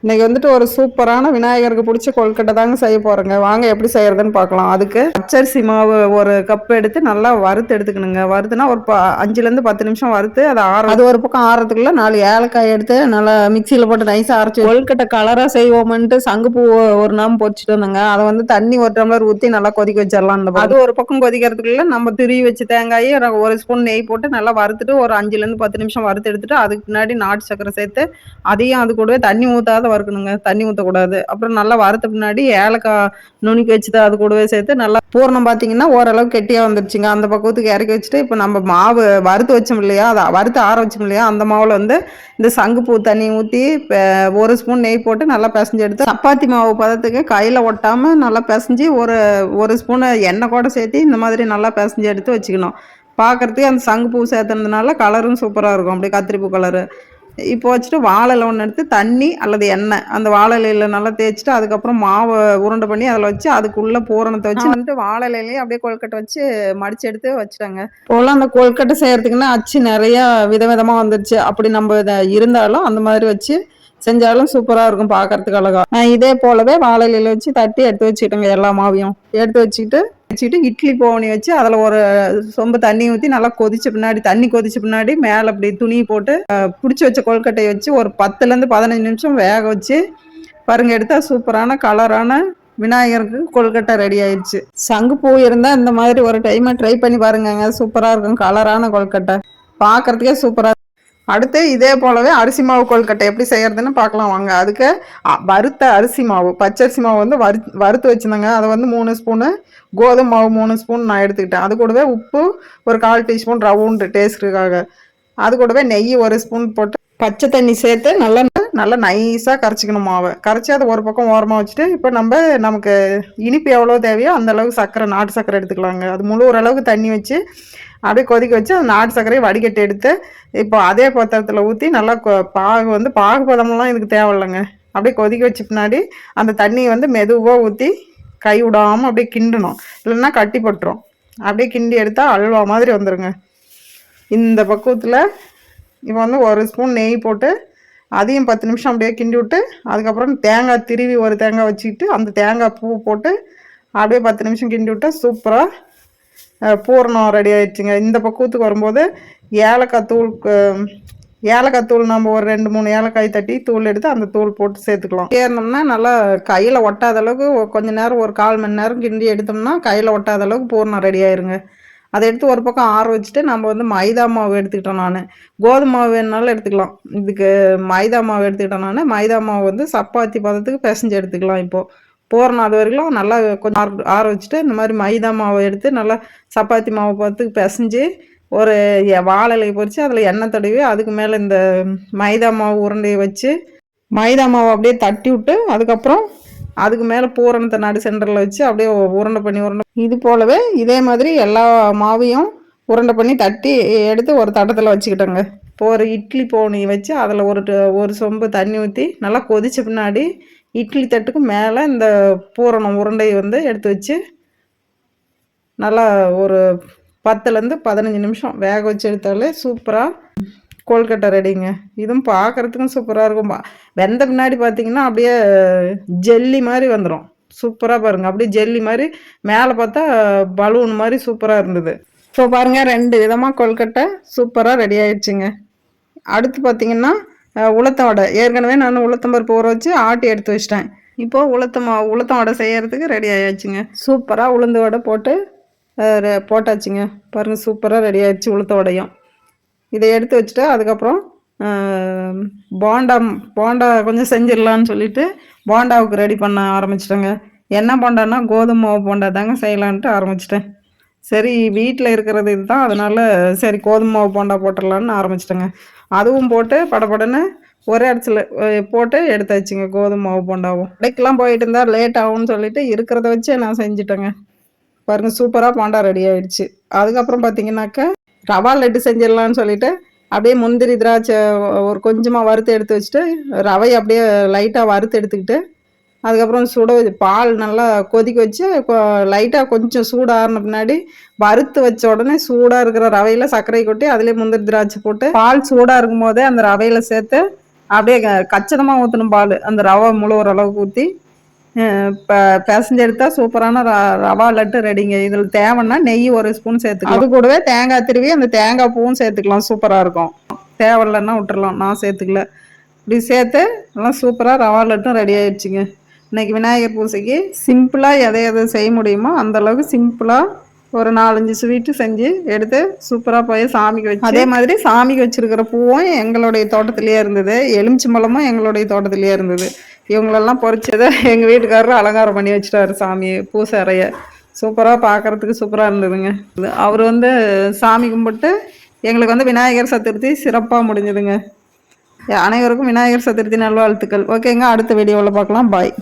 இன்னைக்கு வந்துட்டு ஒரு சூப்பரான விநாயகருக்கு பிடிச்ச கொழுக்கட்டை தாங்க செய்ய போறேங்க. வாங்க எப்படி செய்யறதுன்னு பார்க்கலாம். அதுக்கு பச்சரிசி மாவு ஒரு கப் எடுத்து நல்லா வறுத்து எடுத்துக்கணுங்க. வறுத்துனா ஒரு 5லேருந்து 10 நிமிஷம் வறுத்து அதை அது ஒரு பக்கம் ஆறதுக்குள்ள 4 ஏலக்காய் எடுத்து நல்லா மிக்சியில் போட்டு நைஸாக அரைச்சி கொழுக்கட்டை கலராக செய்வோம்ன்ட்டு சங்குப்பூ ஒரு நாள் பொரிச்சிட்டு வந்தோங்க. அதை வந்து தண்ணி ஒரு டம்ளர் ஊற்றி நல்லா கொதிக்க வச்சிடலாம். அது ஒரு பக்கம் கொதிக்கிறதுக்குள்ள நம்ம துருவி வச்சு தேங்காயை ஒரு ஸ்பூன் நெய் போட்டு நல்லா வறுத்துட்டு ஒரு 5லேருந்து 10 நிமிஷம் வறுத்து எடுத்துட்டு அதுக்கு முன்னாடி நாட்டு சக்கரை சேர்த்து அதையும் அது கூடவே தண்ணி ஊற்றாத வறுக்கணுங்க. தண்ணி ஊற்றக்கூடாது. அப்புறம் நல்லா வறுத்த பின்னாடி ஏலக்காய் நுணுக்கி வச்சுட்டு அது கூடவே சேர்த்து நல்லா பூரணம் பார்த்தீங்கன்னா ஓரளவுக்கு கெட்டியாக வந்துருச்சுங்க. அந்த பக்குவத்துக்கு இறக்கி வச்சுட்டு இப்போ நம்ம மாவு வறுத்து வச்சோம் இல்லையா, அதை வறுத்து ஆற வச்சோம் இல்லையா, அந்த மாவில் வந்து இந்த சங்குப்பூ தண்ணி ஊற்றி ஒரு ஸ்பூன் நெய் போட்டு நல்லா பிசைஞ்சு எடுத்து சப்பாத்தி மாவு பதத்துக்கு கையில் ஒட்டாமல் நல்லா பிசைஞ்சு ஒரு ஸ்பூன் எண்ணெய் கூட சேர்த்து இந்த மாதிரி நல்லா பிசைஞ்சு எடுத்து வச்சுக்கணும். பார்க்குறதுக்கு அந்த சங்குப்பூ சேர்த்துனதுனால கலரும் சூப்பராக இருக்கும், அப்படியே கத்திரிப்பூ கலரு. இப்போ வச்சுட்டு வாழை இலை ஒன்று எடுத்து தண்ணி அல்லது எண்ணெய் அந்த வாழை இலையில் நல்லா தேய்ச்சிட்டு அதுக்கப்புறம் மாவை உருண்டை பண்ணி அதில் வச்சு அதுக்குள்ளே பூரணத்தை வச்சு வந்துட்டு வாழை இலையிலேயே அப்படியே கொழுக்கட்டை வச்சு மடிச்சு எடுத்து வச்சுட்டாங்க. இப்போலாம் அந்த கொழுக்கட்டை செய்கிறதுக்குன்னா அச்சு நிறையா விதவிதமாக வந்துருச்சு. அப்படி நம்ம இருந்தாலும் அந்த மாதிரி வச்சு செஞ்சாலும் சூப்பராக இருக்கும், பார்க்கறதுக்கு அழகா. இதே போலவே வாழை இலையில வச்சு தட்டி எடுத்து வச்சுக்கிட்டோங்க. எல்லா மாவையும் எடுத்து வச்சுக்கிட்டு இட்லி போவனி வச்சு அதில் ஒரு சொம்பு தண்ணி ஊற்றி நல்லா தண்ணி கொதிச்ச பின்னாடி மேலே அப்படி துணி போட்டு பிடிச்சி வச்ச கொழுக்கட்டையை வச்சு ஒரு 10லேருந்து 15 நிமிஷம் வேக வச்சு பாருங்க, எடுத்தால் சூப்பரான கலரான விநாயகருக்கு கொழுக்கட்டை ரெடி ஆயிடுச்சு. சங்குப்பூ இருந்தால் இந்த மாதிரி ஒரு டைமை ட்ரை பண்ணி பாருங்க, சூப்பராக இருக்கும். கலரான கொழுக்கட்டை பார்க்கறதுக்கே சூப்பராக. அடுத்து இதே போலவே அரிசி மாவு கொழுக்கட்டை எப்படி செய்யறதுன்னு பார்க்கலாம் வாங்க. அதுக்கு வறுத்த அரிசி மாவு பச்சரிசி மாவு வந்து வறுத்து வச்சுருந்தேங்க. அதை வந்து 3 ஸ்பூனு, கோதுமை மாவு 3 ஸ்பூன் நான் எடுத்துக்கிட்டேன். அது கூடவே உப்பு ஒரு 1/4 டீஸ்பூன் ரவுண்டு டேஸ்ட்டுக்காக, அது கூடவே நெய் 1 ஸ்பூன் போட்டு பச்சை தண்ணி சேர்த்து நல்லா நைஸாக கரைச்சிக்கணும். மாவை கரைச்சி அதை ஒரு பக்கம் ஓரமாக வச்சுட்டு இப்போ நமக்கு இனிப்பு எவ்வளோ தேவையோ அந்த அளவுக்கு நாட்டு சர்க்கரை எடுத்துக்கலாங்க. அது முழு ஓரளவுக்கு தண்ணி வச்சு அப்படியே கொதிக்க வச்சு அந்த நாட்டு சர்க்கரையை வடிகட்டி எடுத்து இப்போ அதே பாத்திரத்தில் ஊற்றி நல்லா பாகு பதமெல்லாம் இதுக்கு தேவையில்லைங்க. அப்படியே கொதிக்க வச்ச பின்னாடி அந்த தண்ணியை வந்து மெதுவாக ஊற்றி கை விடாமல் அப்படியே கிண்டணும், இல்லைன்னா கட்டி பட்டுரும். அப்படியே கிண்டி எடுத்தால் அல்வா மாதிரி வந்துடுங்க. இந்த பக்குவத்தில் இப்போ வந்து 1 ஸ்பூன் நெய் போட்டு அதையும் 10 நிமிஷம் அப்படியே கிண்டி விட்டு அதுக்கப்புறம் தேங்காய் திருவி ஒரு தேங்காய் வச்சுக்கிட்டு அந்த தேங்காய் பூ போட்டு அப்படியே 10 நிமிஷம் கிண்டி விட்டால் சூப்பராக பூரணம் ரெடி ஆயிடுச்சுங்க. இந்த பக்குவத்துக்கு வரும்போது ஏலக்காய் தூள் நம்ம ஒரு 2-3 ஏலக்காய் தட்டி தூள் எடுத்து அந்த தூள் போட்டு சேர்த்துக்கலாம். ஏறினோம்னா நல்லா கையில் ஒட்டாத அளவுக்கு கொஞ்சம் நேரம் ஒரு 1/4 மணி நேரம் கிண்டி எடுத்தோம்னா கையில் ஒட்டாத அளவுக்கு பூரணம் ரெடி ஆயிருங்க. அதை எடுத்து ஒரு பக்கம் ஆற வச்சுட்டு நம்ம வந்து மைதா மாவு எடுத்துக்கிட்டோம். நான் கோதுமை மாவு வேணுனாலும் எடுத்துக்கலாம். இதுக்கு மைதா மாவு எடுத்துக்கிட்டோம். நான் மைதா மாவு வந்து சப்பாத்தி பதத்துக்கு பிசைஞ்சு எடுத்துக்கலாம். இப்போது பூரணம் அது வரைக்கும் நல்லா கொஞ்சம் ஆற வச்சுட்டு இந்த மாதிரி மைதா மாவை எடுத்து நல்லா சப்பாத்தி மாவு பதத்துக்கு பிசைஞ்சு ஒரு வாழை இலையை பொரித்து அதில் எண்ணெய் தடவி அதுக்கு மேலே இந்த மைதா மாவு உருண்டையை வச்சு மைதா மாவை அப்படியே தட்டி விட்டு அதுக்கப்புறம் அதுக்கு மேலே பூரணத்தை நடு சென்டரில் வச்சு அப்படியே உருண்டை பண்ணி இது போலவே இதே மாதிரி எல்லா மாவையும் உருண்டை பண்ணி தட்டி எடுத்து ஒரு தட்டத்தில் வச்சுக்கிட்டோங்க. இப்போ ஒரு இட்லி போனி வச்சு அதில் ஒரு சொம்பு தண்ணி ஊற்றி நல்லா கொதிச்ச பின்னாடி இட்லி தட்டுக்கு மேலே இந்த பூரணம் உருண்டையை வந்து எடுத்து வச்சு நல்லா ஒரு 10லேருந்து 15 நிமிஷம் வேக வச்சு எடுத்தாலே சூப்பராக கொழுக்கட்டை ரெடிங்க. இதுவும் பார்க்குறதுக்கும் சூப்பராக இருக்கும். வெந்த பின்னாடி பார்த்தீங்கன்னா அப்படியே ஜெல்லி மாதிரி வந்துடும். சூப்பராக பாருங்கள், அப்படியே ஜெல்லி மாதிரி மேலே பார்த்தா பலூன் மாதிரி சூப்பராக இருந்தது. ஸோ பாருங்கள், 2 விதமாக கொழுக்கட்டை சூப்பராக ரெடி ஆயிடுச்சுங்க. அடுத்து பார்த்தீங்கன்னா உளுத்த வடை. ஏற்கனவே நான் உளுத்தம்பருப்பு ஊற வச்சு ஆட்டி எடுத்து வச்சிட்டேன். இப்போது உளுத்தம் வடை செய்கிறதுக்கு ரெடி ஆயாச்சுங்க. சூப்பராக உளுந்து வடை போட்டாச்சுங்க. பாருங்கள், சூப்பராக ரெடி ஆயிடுச்சு உளுத்த வடையும். இதை எடுத்து வச்சுட்டு அதுக்கப்புறம் போண்டா கொஞ்சம் செஞ்சிடலான்னு சொல்லிட்டு போண்டாவுக்கு ரெடி பண்ண ஆரம்பிச்சிட்டேங்க. என்ன போண்டான்னா கோதுமை மாவு போண்டா தாங்க செய்யலான்ட்டு ஆரம்பிச்சிட்டேன். சரி, வீட்டில் இருக்கிறது இதுதான், அதனால் சரி கோதுமை மாவு போண்டா போட்டுடலான்னு ஆரம்பிச்சிட்டேங்க. அதுவும் போட்டு படப்படன்னு ஒரே இடத்துல போட்டு எடுத்தாச்சுங்க. கோதுமை மாவு போண்டாவும் கடைக்கெல்லாம் போயிட்டு இருந்தால் லேட் ஆகும்னு சொல்லிட்டு இருக்கிறத வச்சு நான் செஞ்சுட்டேங்க. பாருங்கள், சூப்பராக போண்டா ரெடி ஆயிடுச்சு. அதுக்கப்புறம் பார்த்தீங்கன்னாக்கா ரவா லட்டு செஞ்சிடலான்னு சொல்லிட்டு அப்படியே முந்திரி திராட்சை ஒரு கொஞ்சமாக வறுத்து எடுத்து வச்சுட்டு ரவையை அப்படியே லைட்டாக வறுத்து எடுத்துக்கிட்டு அதுக்கப்புறம் பால் நல்லா கொதிக்க வச்சு லைட்டாக கொஞ்சம் சூடாகின பின்னாடி வறுத்து வச்ச உடனே சூடாக இருக்கிற ரவையில் சர்க்கரை கொட்டி அதிலே முந்திரி திராட்சை போட்டு பால் சூடாக இருக்கும் போதே அந்த ரவையில் சேர்த்து அப்படியே கச்சிதமாக ஊற்றணும் பால். அந்த ரவை முழுகிற அளவுக்கு ஊற்றி பிசைஞ்சு எடுத்தா சூப்பரான ரவா லட்டு ரெடிங்க. இதில் தேவைன்னா நெய் ஒரு ஸ்பூன் சேர்த்துக்கலாம். அது கூடவே தேங்காய் திருவி அந்த தேங்காய் பூவும் சேர்த்துக்கலாம். சூப்பராக இருக்கும். தேவையில்லைன்னா விட்டுறலாம். நான் சேர்த்துக்கல. இப்படி சேர்த்து நல்லா சூப்பராக ரவா லட்டும் ரெடி ஆயிடுச்சுங்க. இன்னைக்கு விநாயகர் பூஜைக்கு சிம்பிளாக எதை எதை செய்ய முடியுமோ அந்த அளவுக்கு சிம்பிளாக ஒரு 4-5 ஸ்வீட்டு செஞ்சு எடுத்து சூப்பராக போய் சாமிக்கு வச்சு, அதே மாதிரி சாமிக்கு வச்சிருக்கிற பூவும் எங்களுடைய தோட்டத்திலேயே இருந்தது. எலுமிச்சம்பழமும் எங்களுடைய தோட்டத்திலேயே இருந்தது. இவங்களெல்லாம் பொறிச்சதை எங்கள் வீட்டுக்காரரும் அலங்காரம் பண்ணி வச்சுட்டாரு சாமி பூசை அறைய. சூப்பராக பார்க்குறதுக்கு சூப்பராக இருந்ததுங்க. அவர் சாமி கும்பிட்டு எங்களுக்கு விநாயகர் சதுர்த்தி சிறப்பாக முடிஞ்சதுங்க. அனைவருக்கும் விநாயகர் சதுர்த்தி நல்வாழ்த்துக்கள். ஓகேங்க, அடுத்த வீடியோவில் பார்க்கலாம். பாய்.